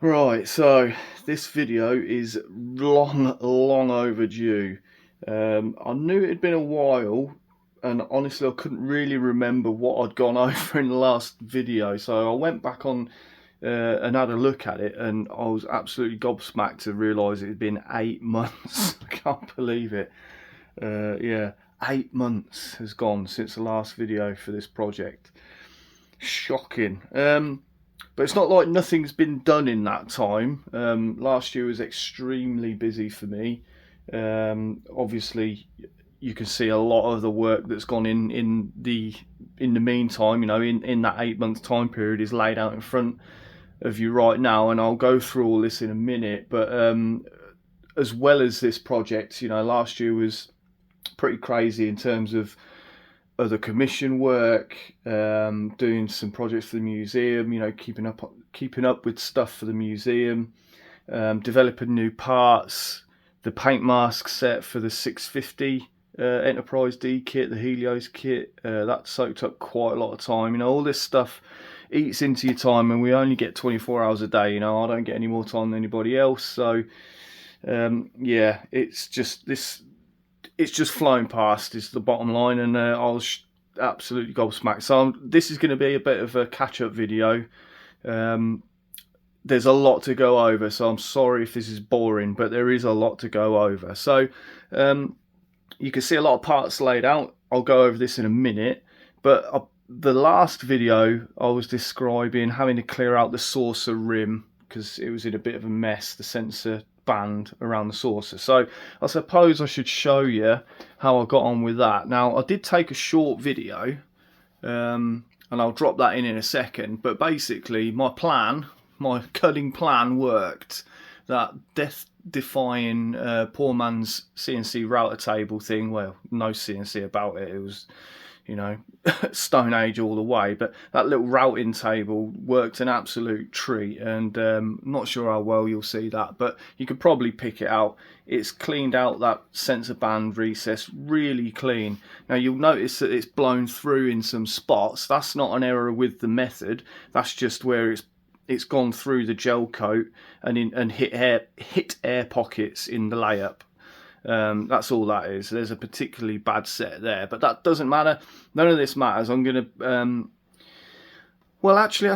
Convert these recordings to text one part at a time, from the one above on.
Right, so this video is long overdue. I knew it had been a while, and honestly I couldn't really remember what I'd gone over in the last video, so I went back on and had a look at it, and I was absolutely gobsmacked to realise it had been 8 months. I can't believe it. Yeah, 8 months has gone since the last video for this project. Shocking. But it's not like nothing's been done in that time. Last year was extremely busy for me. Obviously, you can see a lot of the work that's gone in the meantime. You know, in that 8 month time period is laid out in front of you right now, and I'll go through all this in a minute. But as well as this project, you know, last year was pretty crazy in terms of other commission work, doing some projects for the museum, you know, keeping up with stuff for the museum, developing new parts, the paint mask set for the 650 Enterprise D kit, the Helios kit, that soaked up quite a lot of time. You know, all this stuff eats into your time, and we only get 24 hours a day. You know, I don't get any more time than anybody else, so yeah, it's just flown past is the bottom line, and I was absolutely gobsmacked. So this is going to be a bit of a catch-up video. There's a lot to go over, so I'm sorry if this is boring, but there is a lot to go over. So you can see a lot of parts laid out. I'll go over this in a minute, but the last video I was describing having to clear out the saucer rim because it was in a bit of a mess, the sensor band around the saucer. So I suppose I should show you how I got on with that. Now, I did take a short video, and I'll drop that in a second, but basically my cutting plan worked. That death-defying poor man's CNC router table thing, well, no CNC about it, it was, you know, Stone Age all the way, but that little routing table worked an absolute treat, and not sure how well you'll see that, but you could probably pick it out. It's cleaned out that sensor band recess really clean. Now you'll notice that it's blown through in some spots. That's not an error with the method, that's just where it's gone through the gel coat and hit air pockets in the layup. That's all that is. There's a particularly bad set there, but that doesn't matter. None of this matters. I'm going to... well, actually,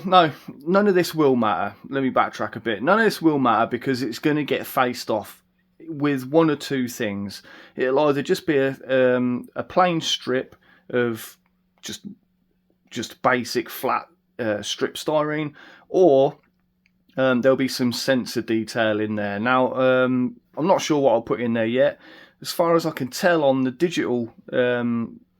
no, none of this will matter. Let me backtrack a bit. None of this will matter because it's going to get faced off with one or two things. It'll either just be a plain strip of just basic flat strip styrene, or there'll be some sensor detail in there. Now, I'm not sure what I'll put in there yet. As far as I can tell on the digital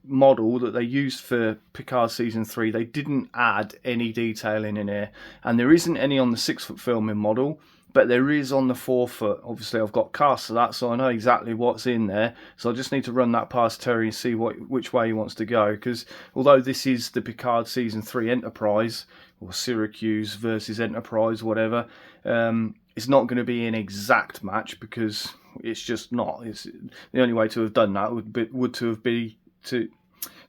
model that they used for Picard Season 3, they didn't add any detailing in here. And there isn't any on the 6-foot filming model, but there is on the 4-foot. Obviously, I've got casts of that, so I know exactly what's in there. So I just need to run that past Terry and see which way he wants to go. Because although this is the Picard Season 3 Enterprise, or Syracuse versus Enterprise, whatever, it's not going to be an exact match because it's just not. It's the only way to have done that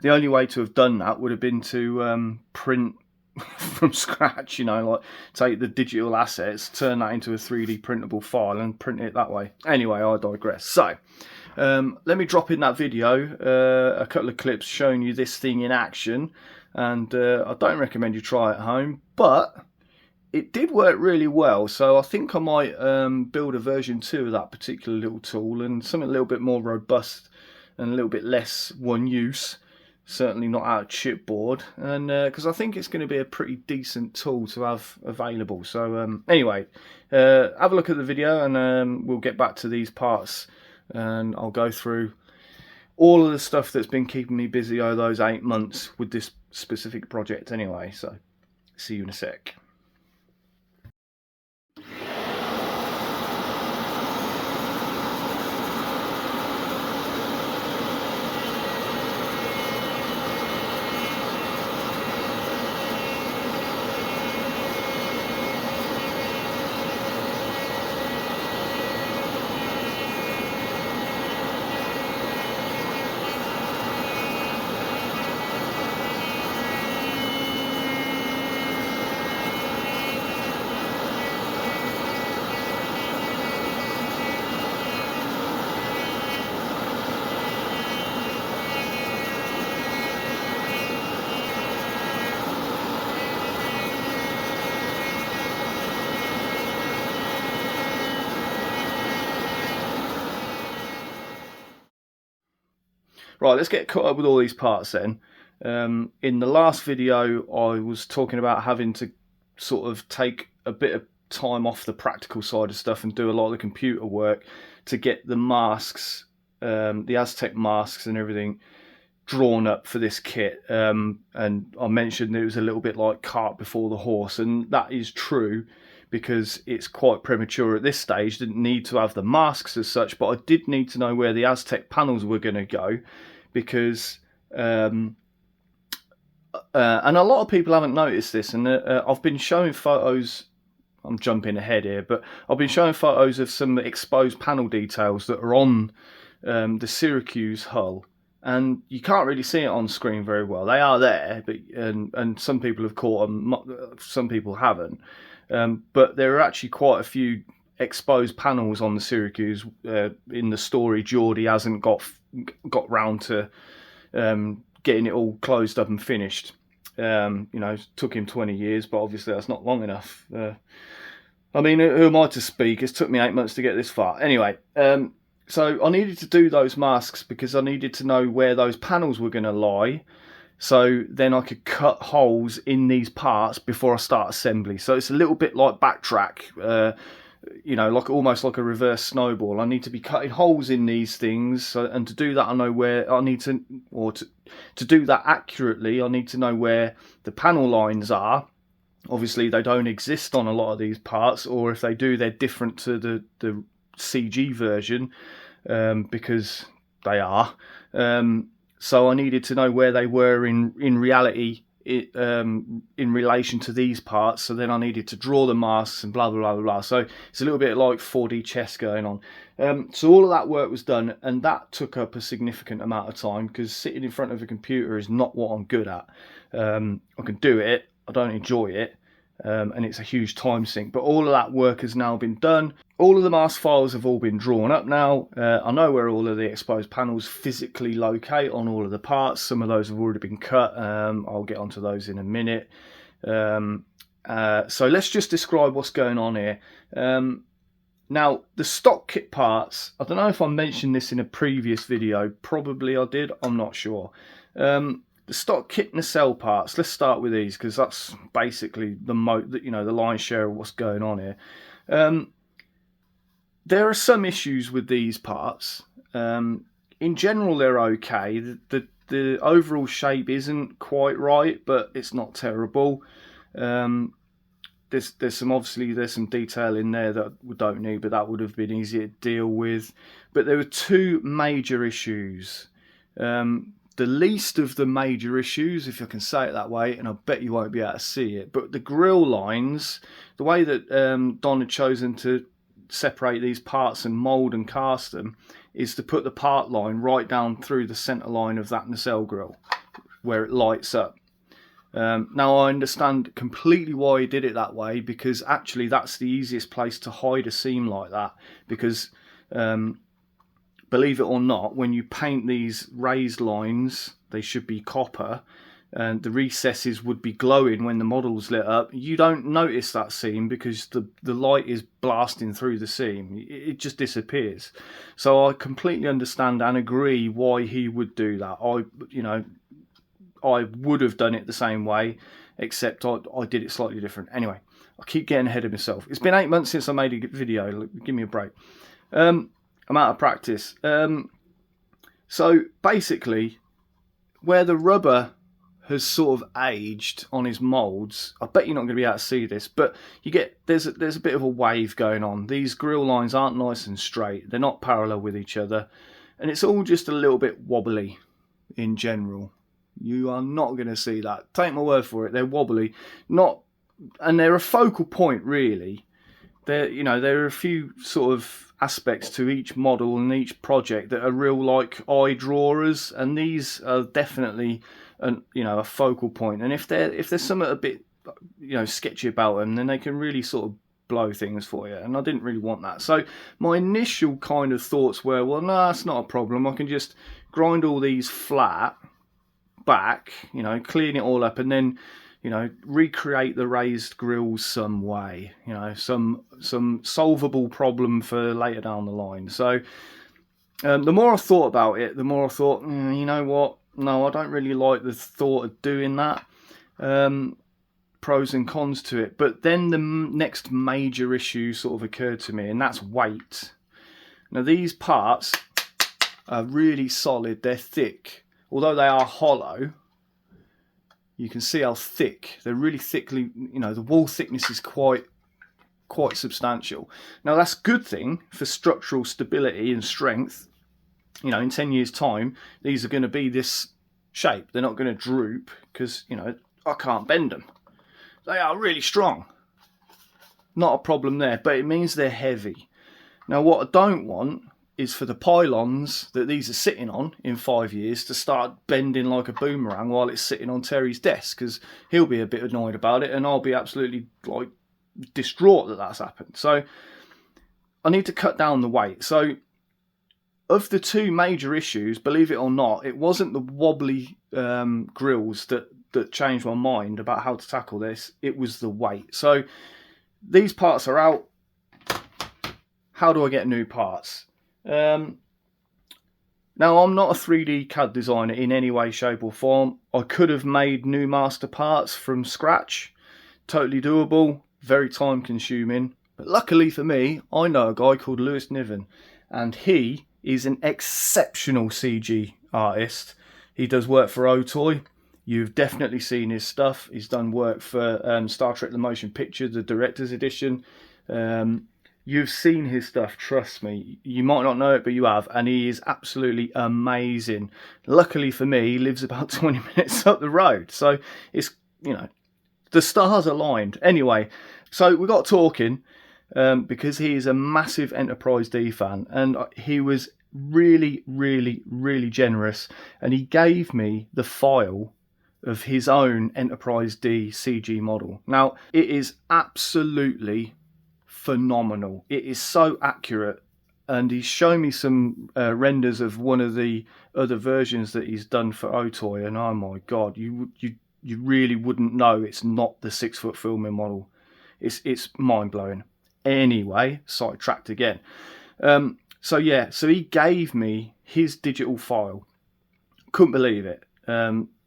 the only way to have done that would have been to print from scratch, you know, like take the digital assets, turn that into a 3D printable file and print it that way. Anyway, I digress. So let me drop in that video, a couple of clips showing you this thing in action, and I don't recommend you try it at home, but it did work really well, so I think I might build a version 2 of that particular little tool, and something a little bit more robust and a little bit less one use, certainly not out of chipboard, and because I think it's going to be a pretty decent tool to have available. So anyway, have a look at the video, and we'll get back to these parts, and I'll go through all of the stuff that's been keeping me busy over those 8 months with this specific project anyway. So see you in a sec. Right, let's get caught up with all these parts then. In the last video, I was talking about having to sort of take a bit of time off the practical side of stuff and do a lot of the computer work to get the masks, the Aztec masks and everything drawn up for this kit. And I mentioned it was a little bit like cart before the horse, and that is true because it's quite premature at this stage. Didn't need to have the masks as such, but I did need to know where the Aztec panels were going to go, because and a lot of people haven't noticed this, and I've been showing photos. I'm jumping ahead here, but I've been showing photos of some exposed panel details that are on the Syracuse hull, and you can't really see it on screen very well. They are there, but and some people have caught them, some people haven't. But there are actually quite a few exposed panels on the Syracuse. In the story, Geordie hasn't got round to getting it all closed up and finished. It took him 20 years, but obviously that's not long enough. I mean, who am I to speak? It's took me 8 months to get this far. Anyway, so I needed to do those masks because I needed to know where those panels were going to lie, so then I could cut holes in these parts before I start assembly. So it's a little bit like backtrack, like almost like a reverse snowball. I need to be cutting holes in these things, and to do that I know where I need to, or to do that accurately, I need to know where the panel lines are. Obviously they don't exist on a lot of these parts, or if they do, they're different to the CG version, because they are. So I needed to know where they were in reality, in relation to these parts. So then I needed to draw the masks and blah, blah, blah, blah. So it's a little bit like 4D chess going on. So all of that work was done, and that took up a significant amount of time, because sitting in front of a computer is not what I'm good at. I can do it, I don't enjoy it, and it's a huge time sink. But all of that work has now been done. All of the mask files have all been drawn up now. I know where all of the exposed panels physically locate on all of the parts. Some of those have already been cut. I'll get onto those in a minute. So let's just describe what's going on here. Now, the stock kit parts, I don't know if I mentioned this in a previous video. Probably I did, I'm not sure. The stock kit nacelle parts, let's start with these, because that's basically the lion's share of what's going on here. There are some issues with these parts. In general, they're okay. The overall shape isn't quite right, but it's not terrible. There's some detail in there that we don't need, but that would have been easier to deal with. But there were two major issues. The least of the major issues, if I can say it that way, and I bet you won't be able to see it, but the grill lines, the way that Don had chosen to separate these parts and mould and cast them, is to put the part line right down through the centre line of that nacelle grill, where it lights up. Now I understand completely why he did it that way, because actually that's the easiest place to hide a seam like that, because believe it or not, when you paint these raised lines, they should be copper, and the recesses would be glowing when the model's lit up. You don't notice that seam because the light is blasting through the seam. It just disappears. So I completely understand and agree why he would do that. I would have done it the same way, except I did it slightly different. Anyway, I keep getting ahead of myself. It's been 8 months since I made a video. Give me a break. I'm out of practice. So basically, where the rubber has sort of aged on his moulds, I bet you're not going to be able to see this, but there's a bit of a wave going on. These grill lines aren't nice and straight. They're not parallel with each other, and it's all just a little bit wobbly in general. You are not going to see that. Take my word for it. They're wobbly, and they're a focal point really. There are a few sort of aspects to each model and each project that are real like eye drawers, and these are definitely a focal point. And if there's something a bit sketchy about them, then they can really sort of blow things for you, and I didn't really want that. So my initial kind of thoughts were, well, no, that's not a problem. I can just grind all these flat back, clean it all up, and then recreate the raised grills some way, some solvable problem for later down the line. So The more I thought about it, the more I thought, you know what? No, I don't really like the thought of doing that. Pros and cons to it. But then the next major issue sort of occurred to me, and that's weight. Now, these parts are really solid. They're thick. Although they are hollow, you can see how thick. They're really thickly, the wall thickness is quite substantial. Now, that's a good thing for structural stability and strength. In 10 years' time, these are going to be this shape. They're not going to droop because, I can't bend them. They are really strong. Not a problem there, but it means they're heavy. Now, what I don't want is for the pylons that these are sitting on in 5 years to start bending like a boomerang while it's sitting on Terry's desk, because he'll be a bit annoyed about it and I'll be absolutely distraught that that's happened. So I need to cut down the weight. So of the two major issues, believe it or not, it wasn't the wobbly grills that changed my mind about how to tackle this. It was the weight. So these parts are out. How do I get new parts? Now, I'm not a 3D CAD designer in any way, shape or form. I could have made new master parts from scratch. Totally doable, very time consuming. But luckily for me, I know a guy called Lewis Niven, and he is an exceptional CG artist. He does work for Otoy. You've definitely seen his stuff. He's done work for Star Trek The Motion Picture, the Director's Edition. You've seen his stuff, trust me. You might not know it, but you have. And he is absolutely amazing. Luckily for me, he lives about 20 minutes up the road. So it's, the stars aligned. Anyway, so we got talking because he is a massive Enterprise D fan. And he was really, really, really generous. And he gave me the file of his own Enterprise D CG model. Now, it is absolutely phenomenal. It is so accurate, and he's shown me some renders of one of the other versions that he's done for Otoy, and oh my god, you really wouldn't know it's not the 6 foot filming model. It's mind blowing. Anyway, sidetracked again. So he gave me his digital file. Couldn't believe it.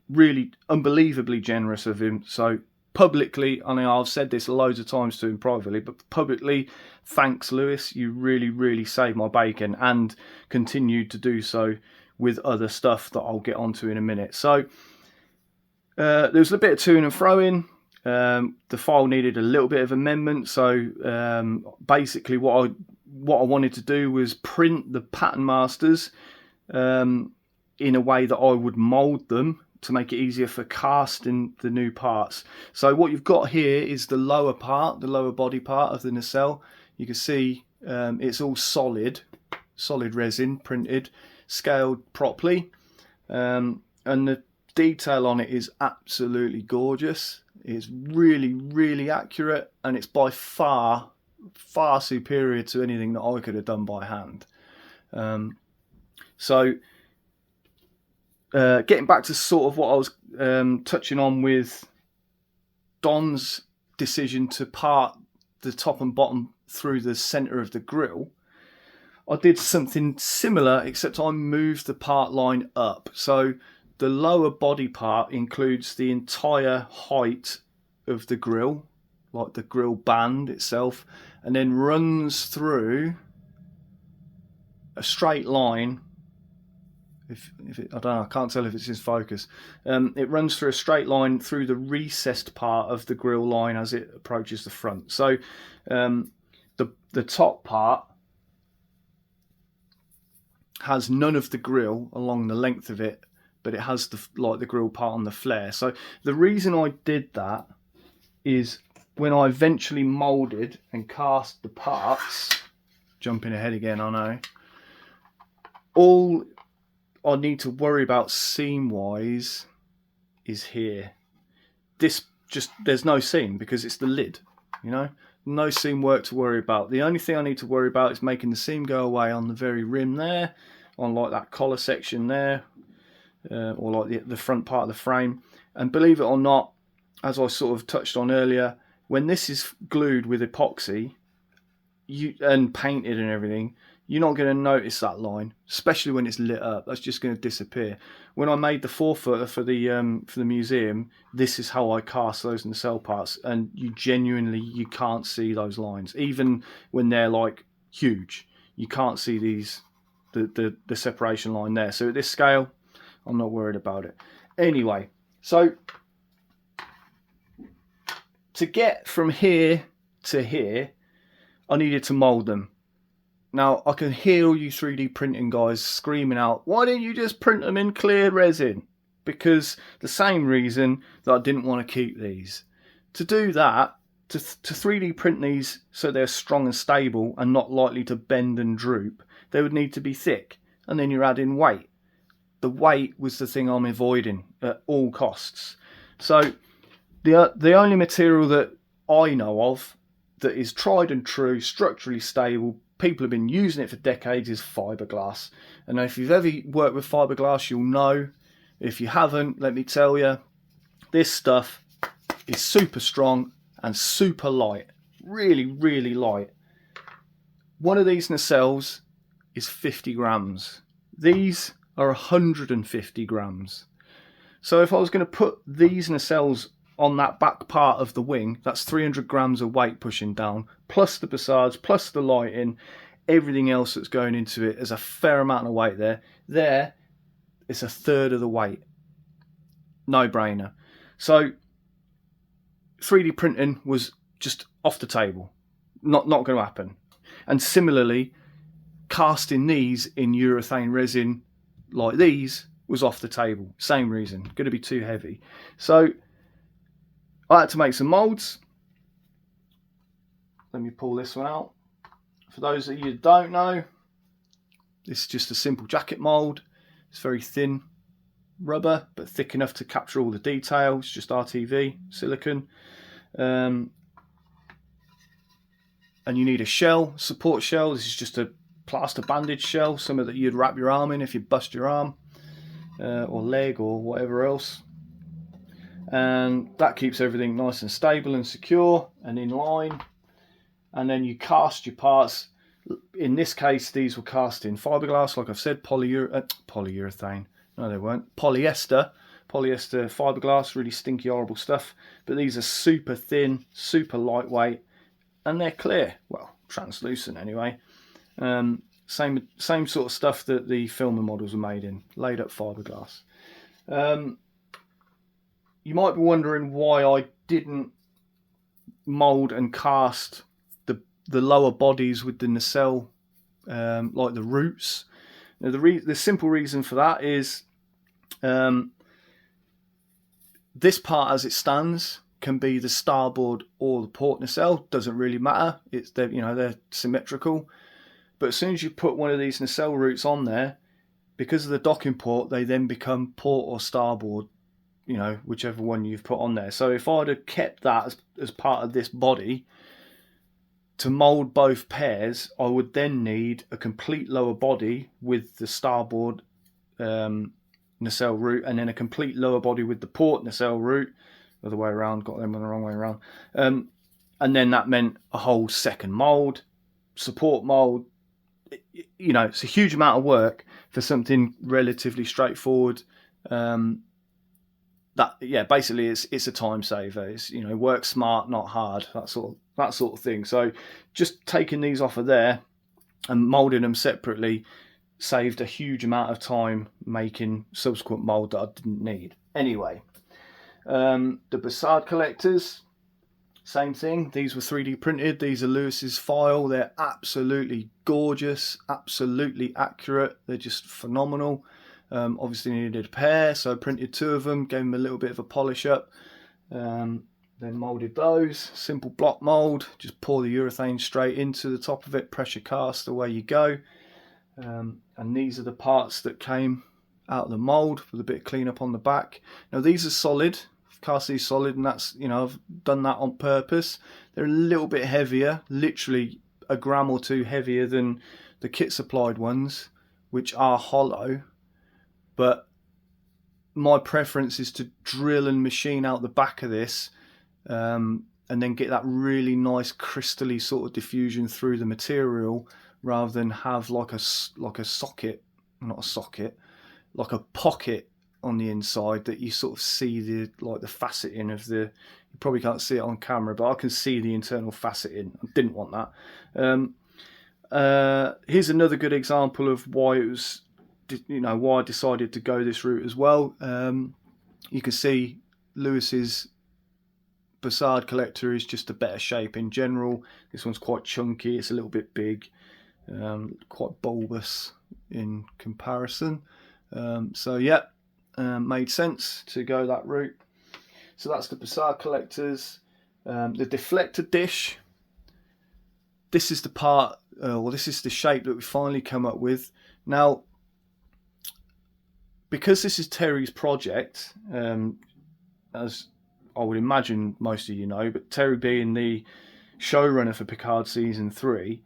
Really unbelievably generous of him. So publicly, I know I've said this loads of times to him privately, but publicly, thanks Lewis, you really, really saved my bacon, and continued to do so with other stuff that I'll get onto in a minute. So there was a bit of to and fro in. The file needed a little bit of amendment. So basically what I wanted to do was print the pattern masters in a way that I would mould them to make it easier for casting the new parts. So what you've got here is the lower part, the lower body part of the nacelle. You can see it's all solid resin printed, scaled properly, and the detail on it is absolutely gorgeous. It's really, really accurate, and it's by far superior to anything that I could have done by hand. Getting back to sort of what I was touching on with Don's decision to part the top and bottom through the centre of the grille, I did something similar, except I moved the part line up. So the lower body part includes the entire height of the grille, like the grille band itself, and then runs through a straight line. I don't know, I can't tell if it's in focus. It runs through a straight line through the recessed part of the grille line as it approaches the front. So the top part has none of the grille along the length of it, but it has the grille part on the flare. So the reason I did that is when I eventually moulded and cast the parts, jumping ahead again, I know, all I need to worry about seam wise is here. There's no seam because it's the lid, no seam work to worry about. The only thing I need to worry about is making the seam go away on the very rim there, on like that collar section there, or like the front part of the frame. And believe it or not, as I sort of touched on earlier, when this is glued with epoxy and painted and everything, you're not going to notice that line, especially when it's lit up. That's just going to disappear. When I made the 4-footer for the museum, this is how I cast those nacelle parts, and you can't see those lines, even when they're like huge. You can't see the separation line there. So at this scale, I'm not worried about it. Anyway, so to get from here to here, I needed to mould them. Now, I can hear all you 3D printing guys screaming out, why didn't you just print them in clear resin? Because the same reason that I didn't want to keep these. To do that, to 3D print these so they're strong and stable and not likely to bend and droop, they would need to be thick. And then you're adding weight. The weight was the thing I'm avoiding at all costs. So the only material that I know of that is tried and true, structurally stable, people have been using it for decades, is fiberglass. And if you've ever worked with fiberglass, you'll know. If you haven't, let me tell you, this stuff is super strong and super light. Really, really light. One of these nacelles is 50 grams. These are 150 grams. So if I was going to put these nacelles on that back part of the wing, that's 300 grams of weight pushing down, plus the passage, plus the lighting, everything else that's going into it. There's a fair amount of weight there. There, it's a third of the weight. No brainer. So 3D printing was just off the table. Not going to happen. And similarly, casting these in urethane resin like these was off the table. Same reason. Going to be too heavy. So I had to make some moulds. Let me pull this one out. For those of you who don't know, this is just a simple jacket mould. It's very thin rubber, but thick enough to capture all the detail. It's just RTV, silicone. And you need a shell, support shell. This is just a plaster bandage shell, something that you'd wrap your arm in if you bust your arm or leg or whatever else. And that keeps everything nice and stable and secure and in line. And then you cast your parts. In this case, these were cast in fiberglass, like I've said, polyurethane. No, they weren't. Polyester fiberglass, really stinky, horrible stuff. But these are super thin, super lightweight, and they're clear. Well, translucent anyway. Same sort of stuff that the filmer models were made in, laid up fiberglass. You might be wondering why I didn't mould and cast the lower bodies with the nacelle, like the roots. Now, the simple reason for that is this part as it stands can be the starboard or the port nacelle. Doesn't really matter. They're symmetrical. But as soon as you put one of these nacelle roots on there, because of the docking port, they then become port or starboard, whichever one you've put on there. So if I'd have kept that as part of this body, to mould both pairs, I would then need a complete lower body with the starboard nacelle root, and then a complete lower body with the port nacelle root. Other way around, got them on the wrong way around. And then that meant a whole second mould, support mould. It's a huge amount of work for something relatively straightforward. Basically it's a time saver. It's work smart, not hard. That sort of thing. So just taking these off of there and moulding them separately saved a huge amount of time making subsequent mould that I didn't need. Anyway, the Bassard collectors, same thing. These were 3D printed. These are Lewis's file. They're absolutely gorgeous, absolutely accurate. They're just phenomenal. Obviously needed a pair, so I printed 2 of them, gave them a little bit of a polish up, then moulded those. Simple block mould, just pour the urethane straight into the top of it, pressure cast, away you go. And these are the parts that came out of the mould with a bit of clean up on the back. Now these are solid, cast these solid, and that's, I've done that on purpose. They're a little bit heavier, literally a gram or 2 heavier than the kit supplied ones, which are hollow. But my preference is to drill and machine out the back of this, and then get that really nice crystally sort of diffusion through the material, rather than have like a socket, not a socket, like a pocket on the inside that you sort of see the faceting of the. You probably can't see it on camera, but I can see the internal faceting. I didn't want that. Here's another good example of why it was, why I decided to go this route as well. You can see Lewis's Bussard collector is just a better shape in general. This one's quite chunky. It's a little bit big, quite bulbous in comparison. So yeah, made sense to go that route. So that's the Bussard collectors. The deflector dish. This is the part, this is the shape that we finally come up with. Now, because this is Terry's project, as I would imagine most of you know, but Terry being the showrunner for Picard Season 3,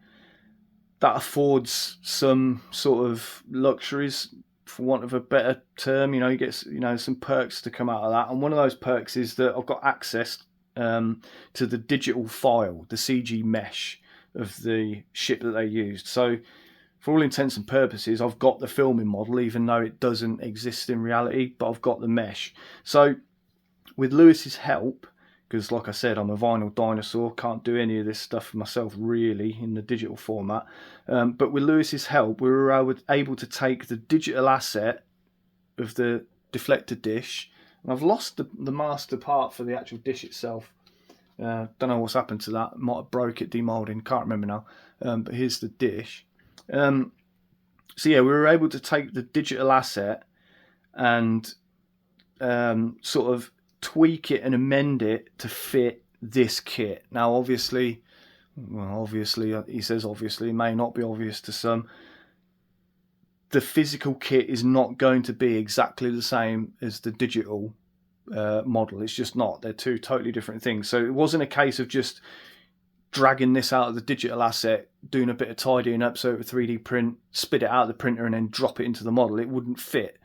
that affords some sort of luxuries, for want of a better term. He gets, some perks to come out of that. And one of those perks is that I've got access to the digital file, the CG mesh of the ship that they used. So for all intents and purposes, I've got the filming model, even though it doesn't exist in reality, but I've got the mesh. So with Lewis's help, because like I said, I'm a vinyl dinosaur, can't do any of this stuff for myself really in the digital format. But with Lewis's help, we were able to take the digital asset of the deflector dish, and I've lost the master part for the actual dish itself. Don't know what's happened to that. Might have broke it, demolding, can't remember now. But here's the dish. So yeah, we were able to take the digital asset and sort of tweak it and amend it to fit this kit. Now obviously he says obviously, it may not be obvious to some, the physical kit is not going to be exactly the same as the digital model. It's just not. They're two totally different things. So it wasn't a case of just dragging this out of the digital asset, doing a bit of tidying up so it would 3D print, spit it out of the printer and then drop it into the model. It wouldn't fit.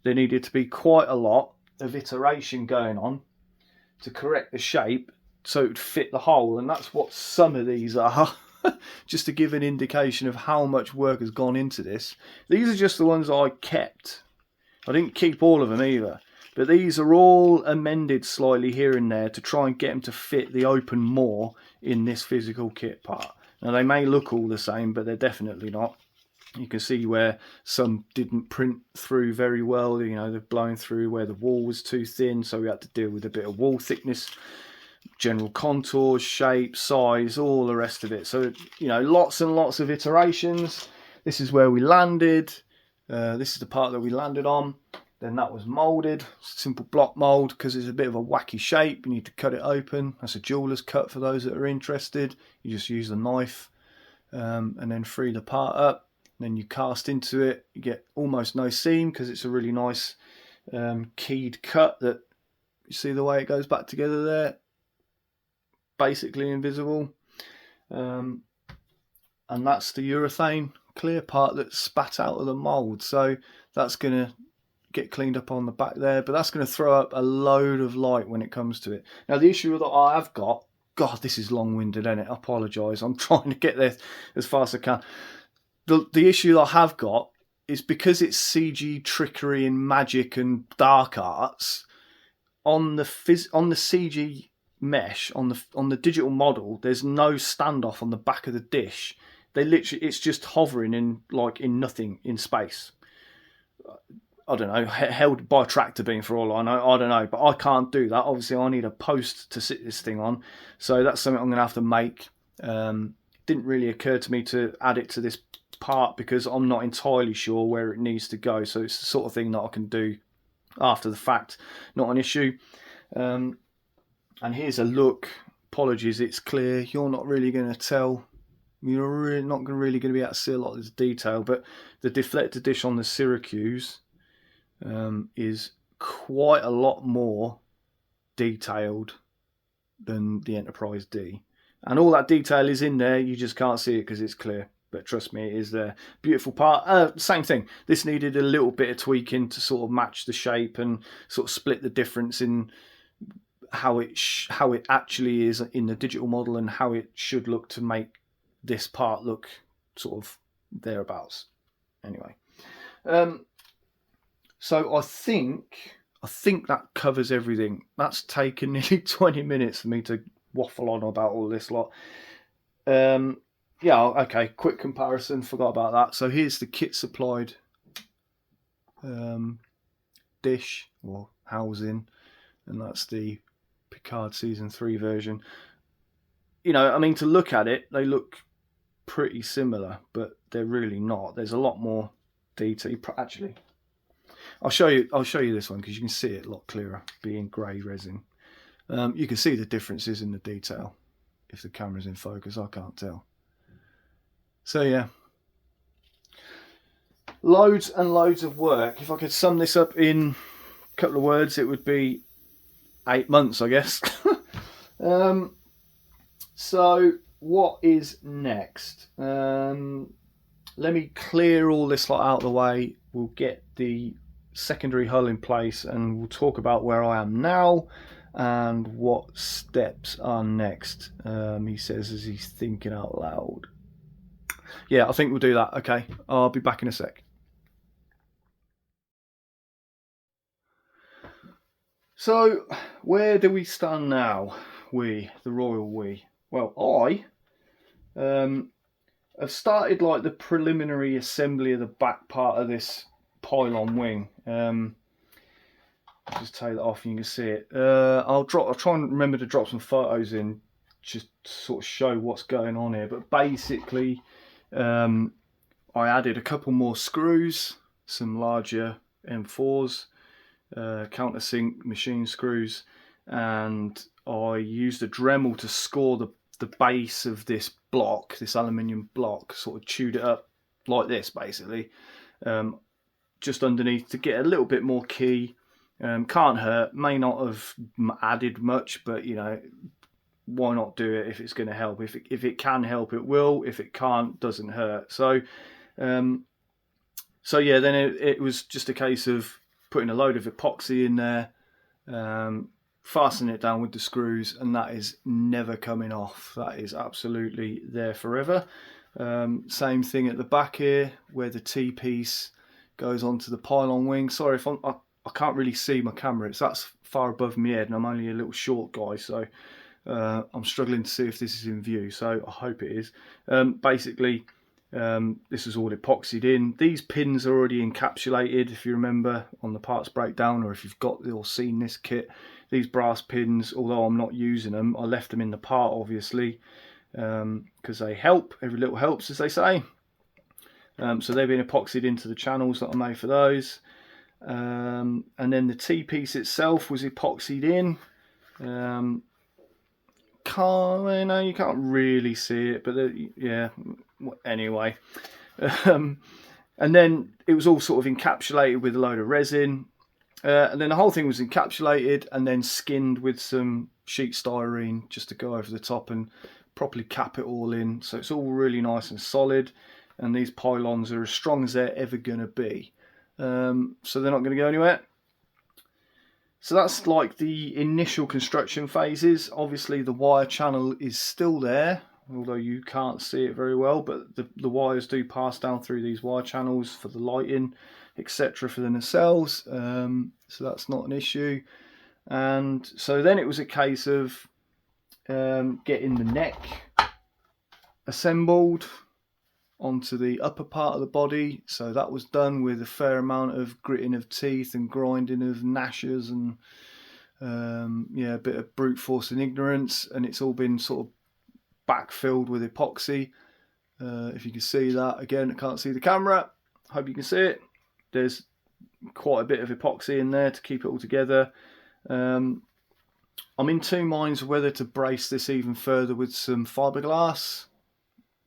There needed to be quite a lot of iteration going on to correct the shape so it would fit the hole, and that's what some of these are. Just to give an indication of how much work has gone into this. These are just the ones I kept. I didn't keep all of them either, but these are all amended slightly here and there to try and get them to fit the open more in this physical kit part. Now they may look all the same, but they're definitely not. You can see where some didn't print through very well. They're blowing through where the wall was too thin, so we had to deal with a bit of wall thickness, general contours, shape, size, all the rest of it. So lots and lots of iterations. This is where we landed. This is the part that we landed on. Then that was molded, simple block mold, because it's a bit of a wacky shape. You need to cut it open. That's a jeweler's cut for those that are interested. You just use the knife and then free the part up. Then you cast into it. You get almost no seam because it's a really nice keyed cut that you see the way it goes back together there. Basically invisible. And that's the urethane clear part that's spat out of the mould. So that's going to get cleaned up on the back there, but that's going to throw up a load of light when it comes to it. Now the issue that I have got, God, this is long-winded, isn't it? I apologise. I'm trying to get there as fast as I can. The issue I have got is because it's CG trickery and magic and dark arts on the CG mesh on the digital model. There's no standoff on the back of the dish. It's just hovering in nothing in space. I don't know, held by a tractor beam for all I know. I don't know, but I can't do that. Obviously, I need a post to sit this thing on, so that's something I'm going to have to make. Didn't really occur to me to add it to this part because I'm not entirely sure where it needs to go. So it's the sort of thing that I can do after the fact, not an issue. And here's a look. Apologies, it's clear. You're not really going to tell. You're really not really going to be able to see a lot of this detail, but the deflector dish on the Syracuse is quite a lot more detailed than the Enterprise D. And all that detail is in there, you just can't see it because it's clear. But trust me, it is there. Beautiful part. Same thing. This needed a little bit of tweaking to sort of match the shape and sort of split the difference in how it actually is in the digital model and how it should look to make this part look sort of thereabouts. Anyway, so I think that covers everything. That's taken nearly 20 minutes for me to waffle on about all this lot. Yeah, okay, quick comparison, forgot about that. So here's the kit supplied dish or housing, and that's the Picard Season 3 version. You know, I mean, to look at it, they look pretty similar, but they're really not. There's a lot more detail. Actually, I'll show you this one because you can see it a lot clearer, being grey resin. You can see the differences in the detail. If the camera's in focus, I can't tell. So yeah, loads and loads of work. If I could sum this up in a couple of words, it would be 8 months, I guess. So what is next? Let me clear all this lot out of the way. We'll get the secondary hull in place, and we'll talk about where I am now and what steps are next. He says as he's thinking out loud. Yeah, I think we'll do that. Okay, I'll be back in a sec. So, where do we stand now? The royal we. Well, I have started like the preliminary assembly of the back part of this pylon wing. I'll just take that off and you can see it. I'll try and remember to drop some photos in just to sort of show what's going on here. But basically, I added a couple more screws, some larger M4s, countersink machine screws, and I used a Dremel to score the base of this block, this aluminium block, sort of chewed it up like this basically, just underneath to get a little bit more key. Can't hurt, may not have added much, but you know, why not do it if it's going to help? If it can help, it will. If it can't, doesn't hurt. So yeah, then it was just a case of putting a load of epoxy in there, fastening it down with the screws, and that is never coming off. That is absolutely there forever. Same thing at the back here, where the T-piece goes onto the pylon wing. Sorry if I can't really see my camera. It's that far above my head, and I'm only a little short guy, so I'm struggling to see if this is in view. So I hope it is. Basically, this is all epoxied in. These pins are already encapsulated, if you remember, on the parts breakdown, or if you've got or seen this kit. These brass pins, although I'm not using them, I left them in the part, obviously, because they help. Every little helps, as they say. So they've been epoxied into the channels that I made for those. And then the T-piece itself was epoxied in. You can't really see it, but yeah, anyway. And then it was all sort of encapsulated with a load of resin. And then the whole thing was encapsulated and then skinned with some sheet styrene just to go over the top and properly cap it all in. So it's all really nice and solid. And these pylons are as strong as they're ever going to be. So they're not going to go anywhere. So that's like the initial construction phases. Obviously the wire channel is still there, although you can't see it very well, but the wires do pass down through these wire channels for the lighting, etc., for the nacelles. So that's not an issue. And so then it was a case of getting the neck assembled onto the upper part of the body. So that was done with a fair amount of gritting of teeth and grinding of nacelles and yeah, a bit of brute force and ignorance, and it's all been sort of backfilled with epoxy. If you can see that, again, I can't see the camera, hope you can see it. There's quite a bit of epoxy in there to keep it all together. I'm in two minds whether to brace this even further with some fiberglass.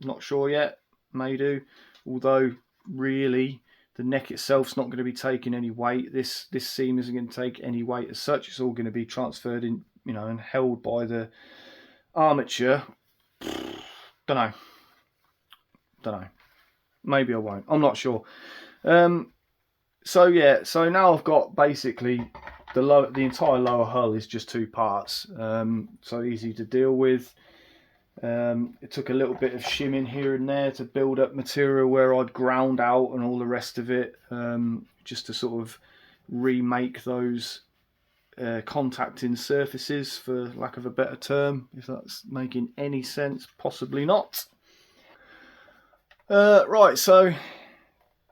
Not sure yet, may do, although really the neck itself's not going to be taking any weight. This seam isn't going to take any weight as such. It's all going to be transferred in, you know, and held by the armature. Don't know. Maybe I won't. I'm not sure. So yeah. So now I've got basically the entire lower hull is just two parts. So easy to deal with. It took a little bit of shimming here and there to build up material where I'd ground out and all the rest of it, just to sort of remake those contacting surfaces, for lack of a better term, if that's making any sense. Possibly not. Right, so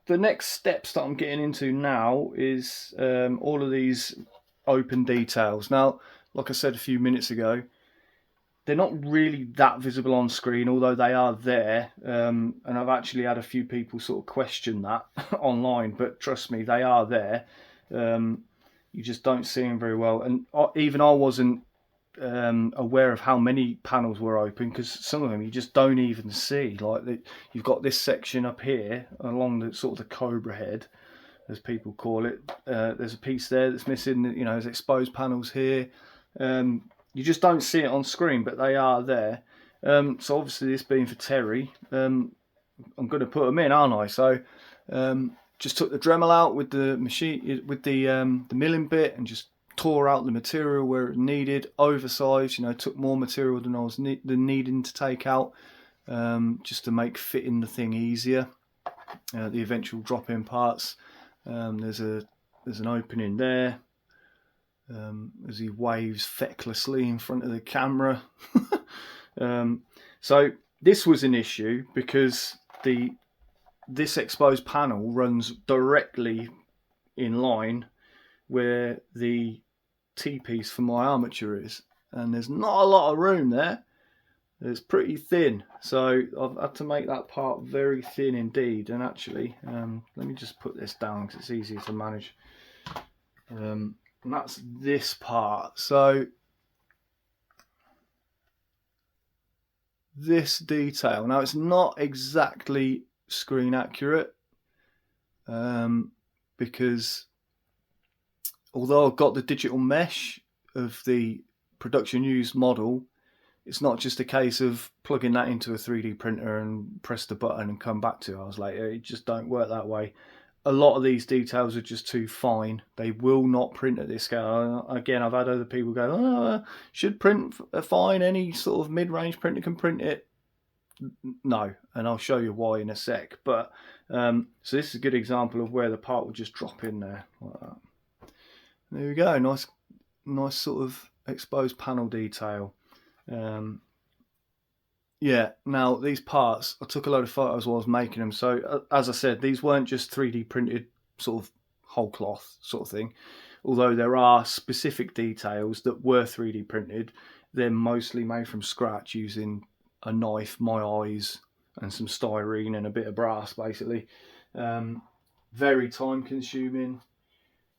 the next steps that I'm getting into now is all of these open details. Now, like I said a few minutes ago, they're not really that visible on screen, although they are there. And I've actually had a few people sort of question that online, but trust me, they are there. You just don't see them very well. And even I wasn't aware of how many panels were open, because some of them you just don't even see. Like you've got this section up here along the sort of the cobra head, as people call it. There's a piece there that's missing. You know, there's exposed panels here. You just don't see it on screen, but they are there. So obviously, this being for Terry, I'm going to put them in, aren't I? So just took the Dremel out with the machine, with the milling bit, and just tore out the material where it needed. Oversized, you know, took more material than I was needing to take out, just to make fitting the thing easier. The eventual drop-in parts. There's an opening there. As he waves fecklessly in front of the camera. So this was an issue because this exposed panel runs directly in line where the T-piece for my armature is, and there's not a lot of room there. It's pretty thin, so I've had to make that part very thin indeed. And actually, let me just put this down because it's easier to manage. And that's this part. So this detail, now it's not exactly screen accurate, because although I've got the digital mesh of the production used model, it's not just a case of plugging that into a 3D printer and press the button and come back to hours later. It just don't work that way. A lot of these details are just too fine. They will not print at this scale. Again, I've had other people go, oh, should print fine. Any sort of mid-range printer can print it. No, and I'll show you why in a sec. But so this is a good example of where the part will just drop in there like that. There we go. Nice sort of exposed panel detail. Yeah, now these parts, I took a load of photos while I was making them. So as I said, these weren't just 3D printed sort of whole cloth sort of thing. Although there are specific details that were 3D printed, they're mostly made from scratch using a knife, my eyes, and some styrene and a bit of brass, basically. Very time consuming,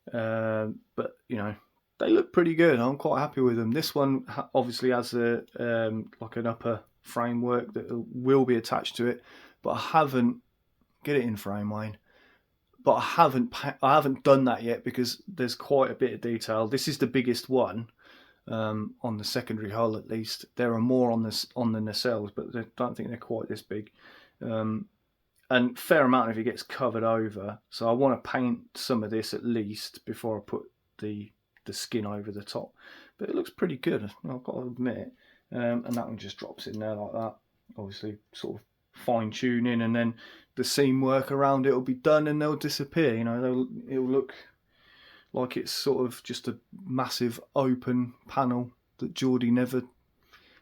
but you know, they look pretty good. I'm quite happy with them. This one obviously has a like an upper framework that will be attached to it, but I haven't get it in frame, Wayne. But I haven't done that yet because there's quite a bit of detail. This is the biggest one on the secondary hull, at least. There are more on the nacelles, but I don't think they're quite this big. And fair amount of it gets covered over, so I want to paint some of this at least before I put the skin over the top. But it looks pretty good, I've got to admit. And that one just drops in there like that. Obviously, sort of fine tuning, and then the seam work around it will be done, and they'll disappear. You know, it'll look like it's sort of just a massive open panel that Geordie never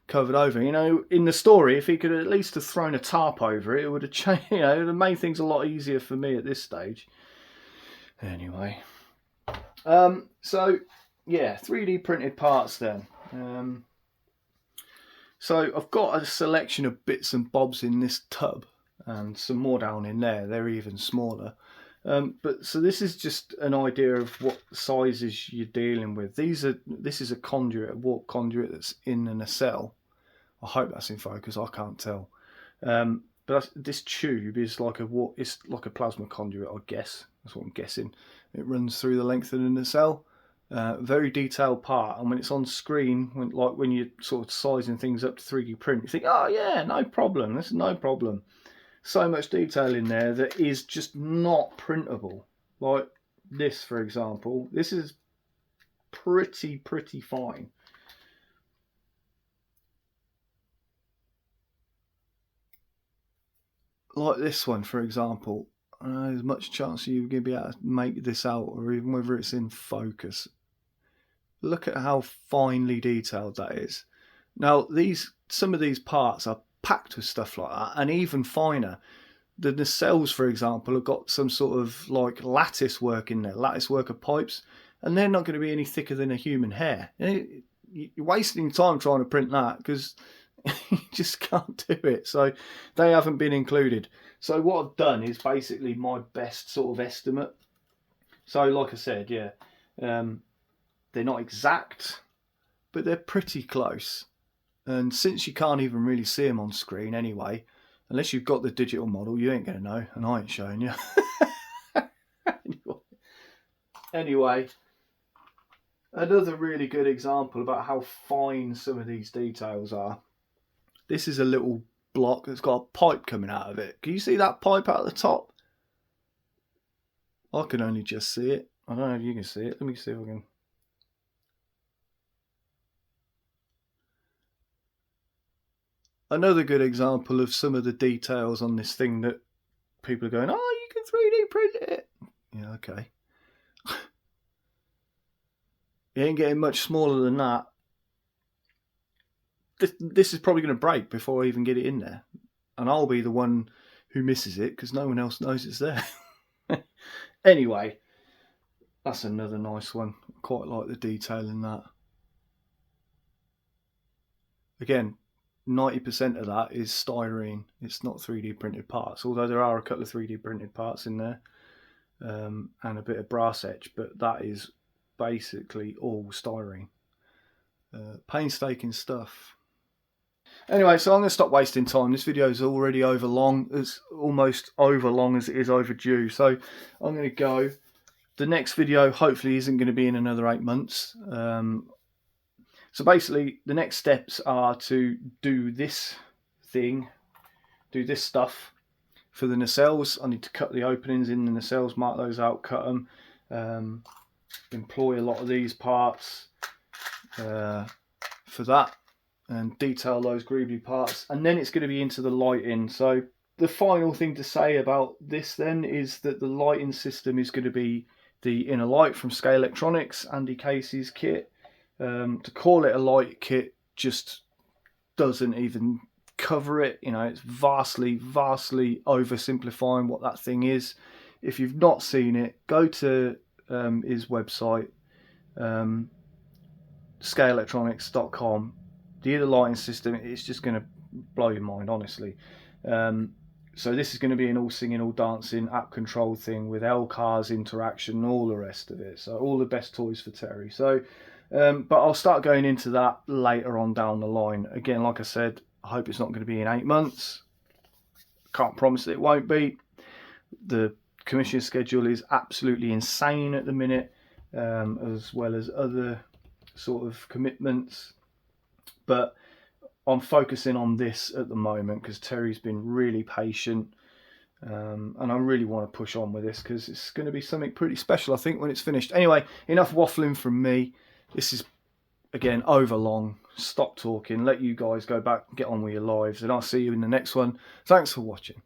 covered over. You know, in the story, if he could at least have thrown a tarp over it, it would have changed. You know, it would have made things a lot easier for me at this stage. Anyway, so yeah, 3D printed parts then. So I've got a selection of bits and bobs in this tub, and some more down in there. They're even smaller. But so this is just an idea of what sizes you're dealing with. This is a conduit, a warp conduit that's in a nacelle. I hope that's in focus. I can't tell. But this tube is it's like a plasma conduit, I guess. That's what I'm guessing. It runs through the length of the nacelle. Very detailed part, and when it's on screen, when you're sort of sizing things up to 3D print, you think, oh yeah, no problem. This is no problem. So much detail in there that is just not printable. Like this, for example. This is pretty fine. like this one, for example, I don't know there's much chance you're going to be able to make this out, or even whether it's in focus. Look at how finely detailed that is. Now, some of these parts are packed with stuff like that, and even finer. The nacelles, for example, have got some sort of like lattice work in there, lattice work of pipes, and they're not going to be any thicker than a human hair. You're wasting time trying to print that because you just can't do it. So they haven't been included. So what I've done is basically my best sort of estimate. So like I said, yeah, they're not exact, but they're pretty close. And since you can't even really see them on screen anyway, unless you've got the digital model, you ain't going to know, and I ain't showing you. Anyway, another really good example about how fine some of these details are. This is a little block that's got a pipe coming out of it. Can you see that pipe out the top? I can only just see it. I don't know if you can see it. Let me see if I can. Another good example of some of the details on this thing that people are going, oh, you can 3D print it. Yeah, okay. It ain't getting much smaller than that. This is probably going to break before I even get it in there. And I'll be the one who misses it because no one else knows it's there. Anyway, that's another nice one. I quite like the detail in that. Again, 90% of that is styrene. It's not 3D printed parts, although there are a couple of 3D printed parts in there and a bit of brass etch, but that is basically all styrene. Painstaking stuff. Anyway, so I'm going to stop wasting time. This video is already over long. It's almost over long as it is overdue. So I'm going to go. The next video hopefully isn't going to be in another 8 months. So basically the next steps are to do this thing, do this stuff for the nacelles. I need to cut the openings in the nacelles, mark those out, cut them, employ a lot of these parts for that, and detail those greebly parts, and then it's going to be into the lighting. So the final thing to say about this then is that the lighting system is going to be the inner light from Scale Electronics, Andy Casey's kit. To call it a light kit just doesn't even cover it. You know, it's vastly oversimplifying what that thing is. If you've not seen it, go to his website, scaleelectronics.com. The inner lighting system, it's just going to blow your mind, honestly. So this is going to be an all singing, all dancing, app controlled thing with L-Cars interaction and all the rest of it. So all the best toys for Terry. So, but I'll start going into that later on down the line. Again, like I said, I hope it's not going to be in 8 months. Can't promise that it won't be. The commission schedule is absolutely insane at the minute, as well as other sort of commitments. But I'm focusing on this at the moment because Terry's been really patient, and I really want to push on with this because it's going to be something pretty special, I think, when it's finished. Anyway, enough waffling from me. This is, again, over long. Stop talking. Let you guys go back and get on with your lives, and I'll see you in the next one. Thanks for watching.